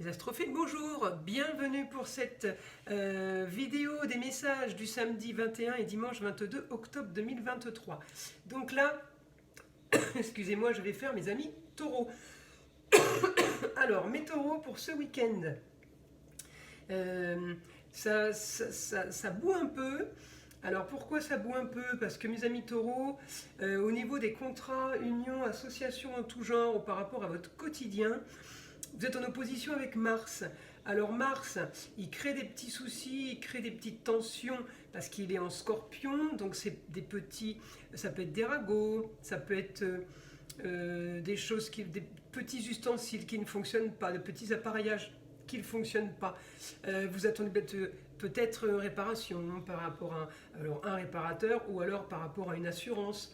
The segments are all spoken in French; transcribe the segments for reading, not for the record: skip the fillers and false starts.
Les astrophiles, bonjour, bienvenue pour cette vidéo des messages du samedi 21 et dimanche 22 octobre 2023. Donc là, excusez-moi, je vais faire mes amis taureaux. Alors, mes taureaux pour ce week-end, ça boue un peu. Alors pourquoi ça boue un peu? Parce que mes amis taureaux, au niveau des contrats, unions, associations en tout genre, ou par rapport à votre quotidien, vous êtes en opposition avec Mars. Alors Mars, il crée des petits soucis, il crée des petites tensions parce qu'il est en Scorpion, donc c'est des petits, ça peut être des ragots, ça peut être des choses des petits ustensiles qui ne fonctionnent pas, de petits appareillages qui ne fonctionnent pas. Vous attendez peut-être une réparation par rapport à un réparateur ou alors par rapport à une assurance.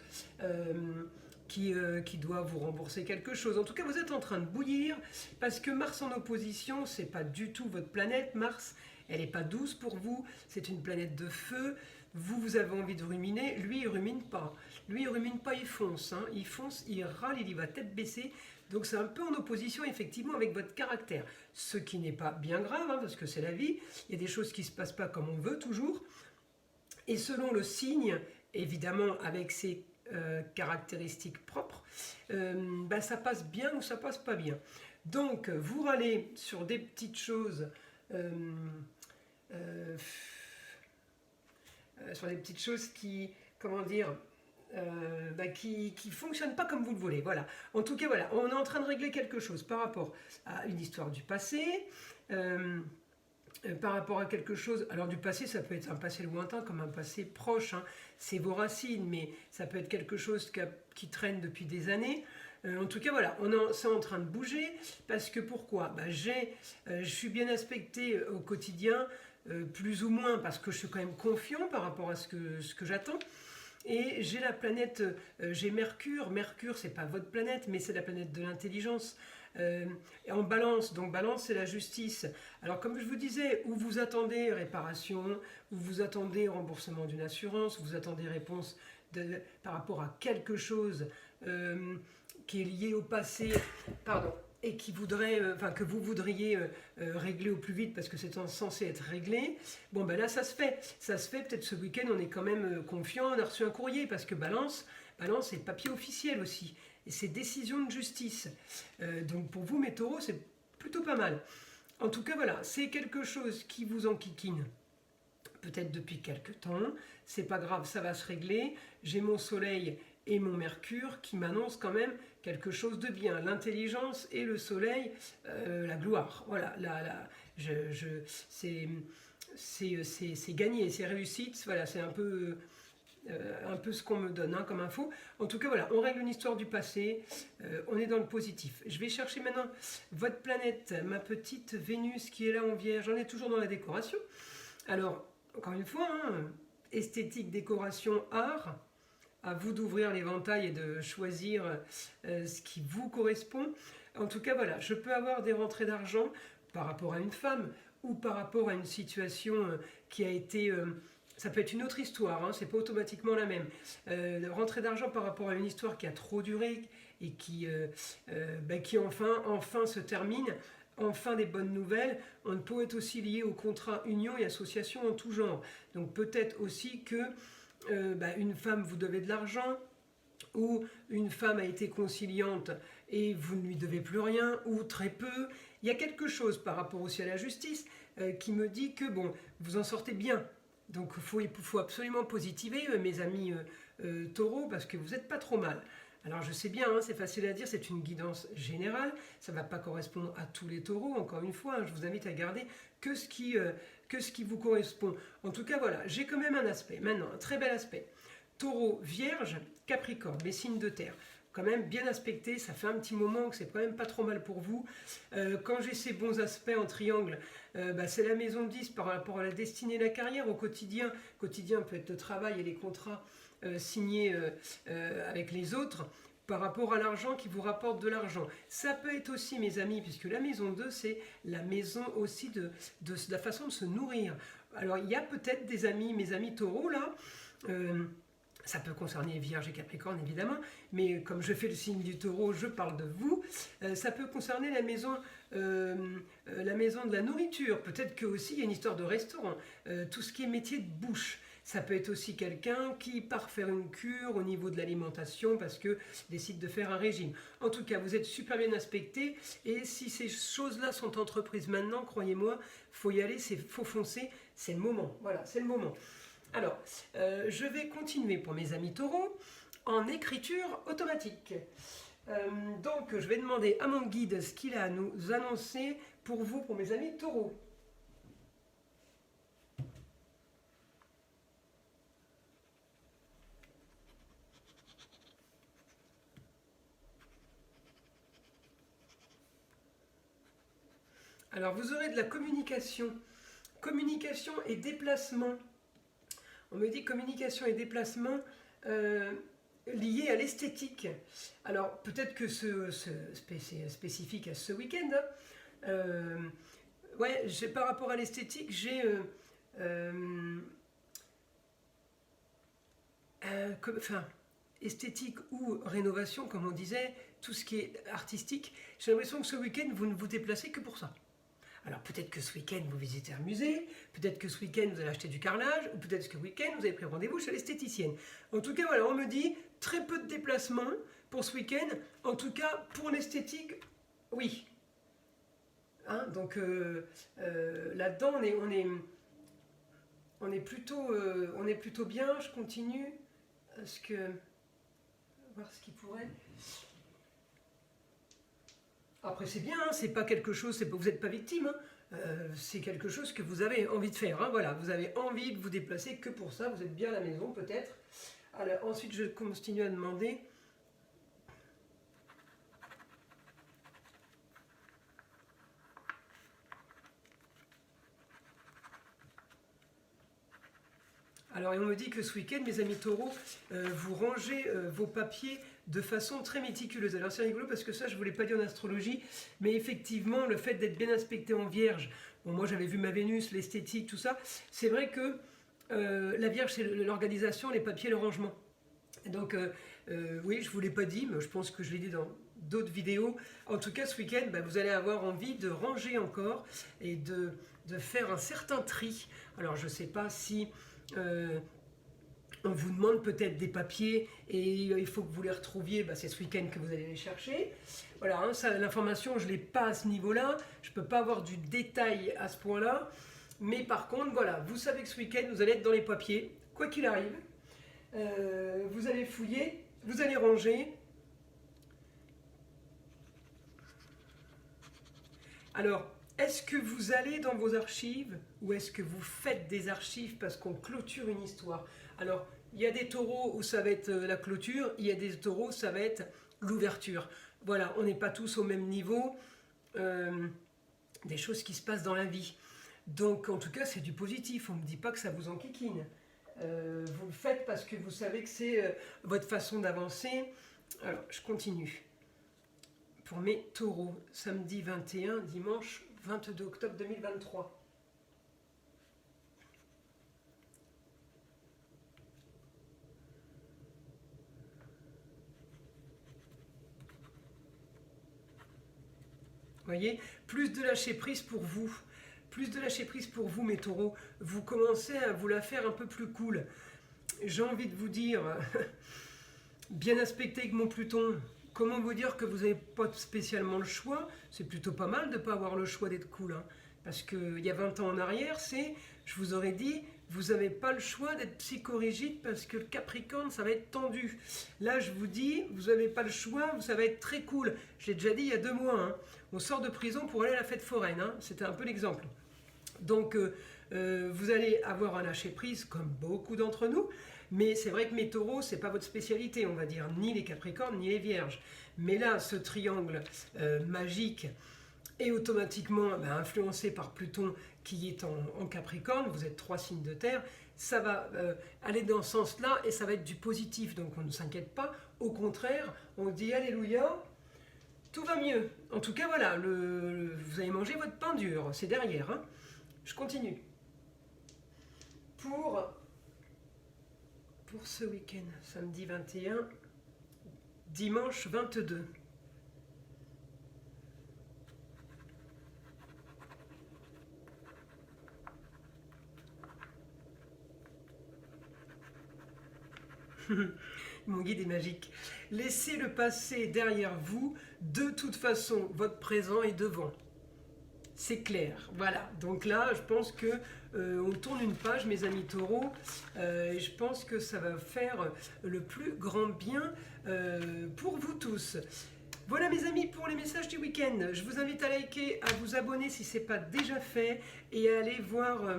Qui doit vous rembourser quelque chose. En tout cas, vous êtes en train de bouillir parce que Mars en opposition, c'est pas du tout votre planète. Mars, elle n'est pas douce pour vous. C'est une planète de feu. Vous avez envie de ruminer. Lui, il rumine pas. Lui, il rumine pas, il fonce. Hein. Il fonce, il râle, il y va tête baissée. Donc, c'est un peu en opposition, effectivement, avec votre caractère. Ce qui n'est pas bien grave, hein, parce que c'est la vie. Il y a des choses qui se passent pas comme on veut, toujours. Et selon le signe, évidemment, avec ses caractéristiques propres, ça passe bien ou ça passe pas bien. Donc vous râlez sur des petites choses, sur des petites choses qui, comment dire, qui fonctionnent pas comme vous le voulez. Voilà. En tout cas, voilà, on est en train de régler quelque chose par rapport à une histoire du passé. Par rapport à quelque chose, alors du passé, ça peut être un passé lointain comme un passé proche, hein. C'est vos racines, mais ça peut être quelque chose qui traîne depuis des années. En tout cas, voilà, c'est en train de bouger, parce que pourquoi? Je suis bien aspecté au quotidien, plus ou moins, parce que je suis quand même confiant par rapport à ce que j'attends. Et j'ai la planète, j'ai Mercure. Mercure, c'est pas votre planète, mais c'est la planète de l'intelligence. En balance, donc balance, c'est la justice. Alors, comme je vous disais, où vous attendez réparation, où vous attendez remboursement d'une assurance, où vous attendez réponse par rapport à quelque chose qui est lié au passé, pardon, et qui voudrait, que vous voudriez régler au plus vite parce que c'est censé être réglé. Bon, ben là, ça se fait. Ça se fait, peut-être ce week-end, on est quand même confiant, on a reçu un courrier parce que balance, c'est papier officiel aussi. Et c'est décision de justice. Donc pour vous, mes taureaux, c'est plutôt pas mal. En tout cas, voilà, c'est quelque chose qui vous enquiquine. Peut-être depuis quelques temps. C'est pas grave, ça va se régler. J'ai mon soleil et mon Mercure qui m'annoncent quand même quelque chose de bien. L'intelligence et le soleil, la gloire. Voilà, c'est gagné, c'est réussite. Voilà, c'est un peu ce qu'on me donne, hein, comme info. En tout cas, voilà, on règle une histoire du passé, on est dans le positif. Je vais chercher maintenant votre planète, ma petite Vénus qui est là en Vierge. On est toujours dans la décoration. Alors, encore une fois, hein, esthétique, décoration, art. À vous d'ouvrir l'éventail et de choisir ce qui vous correspond. En tout cas, voilà, je peux avoir des rentrées d'argent par rapport à une femme ou par rapport à une situation qui a été... ça peut être une autre histoire, hein, c'est pas automatiquement la même. Rentrée d'argent par rapport à une histoire qui a trop duré et qui enfin se termine. Enfin des bonnes nouvelles. On peut être aussi lié au contrat union et association en tout genre. Donc peut-être aussi que une femme vous devez de l'argent, ou une femme a été conciliante et vous ne lui devez plus rien, ou très peu. Il y a quelque chose par rapport aussi à la justice qui me dit que bon, vous en sortez bien. Donc il faut absolument positiver, mes amis taureaux, parce que vous n'êtes pas trop mal. Alors je sais bien, hein, c'est facile à dire, c'est une guidance générale, ça ne va pas correspondre à tous les taureaux, encore une fois, hein, je vous invite à garder que ce qui vous correspond. En tout cas, voilà, j'ai quand même un aspect, maintenant, un très bel aspect. Taureau, Vierge, Capricorne, les signes de terre. Quand même bien aspecté, ça fait un petit moment que c'est quand même pas trop mal pour vous. Quand j'ai ces bons aspects en triangle, c'est la maison 10 par rapport à la destinée et la carrière, au quotidien. Quotidien peut être le travail et les contrats signés avec les autres, par rapport à l'argent qui vous rapporte de l'argent. Ça peut être aussi, mes amis, puisque la maison 2, c'est la maison aussi de la façon de se nourrir. Alors, il y a peut-être des amis, mes amis taureaux, là, Ça peut concerner Vierge et Capricorne évidemment, mais comme je fais le signe du Taureau, je parle de vous. Ça peut concerner la maison de la nourriture. Peut-être que aussi il y a une histoire de restaurant. Tout ce qui est métier de bouche. Ça peut être aussi quelqu'un qui part faire une cure au niveau de l'alimentation parce que décide de faire un régime. En tout cas, vous êtes super bien aspecté et si ces choses-là sont entreprises maintenant, croyez-moi, faut y aller, faut foncer, c'est le moment. Voilà, c'est le moment. Alors, je vais continuer pour mes amis taureaux en écriture automatique. Donc, je vais demander à mon guide ce qu'il a à nous annoncer pour vous, pour mes amis taureaux. Alors, vous aurez de la communication. Communication et déplacement. On me dit communication et déplacement liés à l'esthétique. Alors, peut-être que c'est spécifique à ce week-end. Ouais, par rapport à l'esthétique, j'ai... esthétique ou rénovation, comme on disait, tout ce qui est artistique, j'ai l'impression que ce week-end, vous ne vous déplacez que pour ça. Alors peut-être que ce week-end, vous visitez un musée, peut-être que ce week-end, vous allez acheter du carrelage, ou peut-être que ce week-end, vous avez pris rendez-vous chez l'esthéticienne. En tout cas, voilà, on me dit très peu de déplacements pour ce week-end. En tout cas, pour l'esthétique, oui. Hein, donc là-dedans, on est plutôt bien. Je continue. Est-ce que... voir ce qui pourrait... Après c'est bien, hein, c'est pas quelque chose, vous n'êtes pas victime, hein, c'est quelque chose que vous avez envie de faire, hein, voilà, vous avez envie de vous déplacer que pour ça, vous êtes bien à la maison peut-être. Alors ensuite je continue à demander. Alors, et on me dit que ce week-end, mes amis taureaux, vous rangez vos papiers de façon très méticuleuse. Alors, c'est rigolo parce que ça, je ne vous l'ai pas dit en astrologie, mais effectivement, le fait d'être bien aspecté en Vierge, bon, moi j'avais vu ma Vénus, l'esthétique, tout ça, c'est vrai que la Vierge, c'est l'organisation, les papiers, le rangement. Donc, oui, je ne vous l'ai pas dit, mais je pense que je l'ai dit dans d'autres vidéos. En tout cas, ce week-end, vous allez avoir envie de ranger encore et de faire un certain tri. Alors, je ne sais pas si... on vous demande peut-être des papiers et il faut que vous les retrouviez, c'est ce week-end que vous allez les chercher. Voilà, hein, l'information, je ne l'ai pas à ce niveau-là, je ne peux pas avoir du détail à ce point-là, mais par contre, voilà, vous savez que ce week-end, vous allez être dans les papiers, quoi qu'il arrive. Vous allez fouiller, vous allez ranger. Alors, est-ce que vous allez dans vos archives ou est-ce que vous faites des archives parce qu'on clôture une histoire? Alors, il y a des taureaux où ça va être la clôture, il y a des taureaux où ça va être l'ouverture. Voilà, on n'est pas tous au même niveau des choses qui se passent dans la vie. Donc, en tout cas, c'est du positif. On ne me dit pas que ça vous enquiquine. Vous le faites parce que vous savez que c'est votre façon d'avancer. Alors, je continue. Pour mes taureaux, samedi 21, dimanche 22 octobre 2023. Voyez, plus de lâcher prise pour vous. Plus de lâcher prise pour vous, mes taureaux. Vous commencez à vous la faire un peu plus cool. J'ai envie de vous dire, bien aspecté avec mon Pluton. Comment vous dire que vous n'avez pas spécialement le choix? C'est plutôt pas mal de ne pas avoir le choix d'être cool. Hein. Parce qu'il y a 20 ans en arrière, je vous aurais dit, vous n'avez pas le choix d'être psychorigide parce que le Capricorne, ça va être tendu. Là, je vous dis, vous n'avez pas le choix, ça va être très cool. Je l'ai déjà dit il y a 2 mois. Hein. On sort de prison pour aller à la fête foraine. Hein. C'était un peu l'exemple. Donc, vous allez avoir un lâcher-prise comme beaucoup d'entre nous. Mais c'est vrai que mes taureaux, ce n'est pas votre spécialité, on va dire, ni les capricornes, ni les vierges. Mais là, ce triangle magique est automatiquement influencé par Pluton qui est en Capricorne, vous êtes 3 signes de terre, ça va aller dans ce sens-là et ça va être du positif, donc on ne s'inquiète pas. Au contraire, on dit Alléluia, tout va mieux. En tout cas, voilà, vous avez mangé votre pain dur, c'est derrière. Hein. Je continue. Pour pour ce week-end, samedi 21, dimanche 22. Mon guide est magique. Laissez le passé derrière vous. De toute façon, votre présent est devant. C'est clair. Voilà. Donc là, je pense que on tourne une page, mes amis taureaux. Et je pense que ça va faire le plus grand bien pour vous tous. Voilà mes amis pour les messages du week-end. Je vous invite à liker, à vous abonner si ce n'est pas déjà fait et à aller voir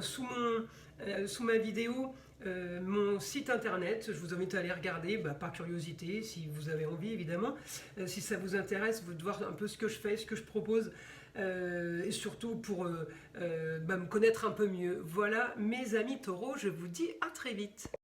sous ma vidéo mon site internet. Je vous invite à aller regarder par curiosité si vous avez envie évidemment. Si ça vous intéresse, de voir un peu ce que je fais, ce que je propose et surtout pour me connaître un peu mieux. Voilà mes amis taureaux, je vous dis à très vite.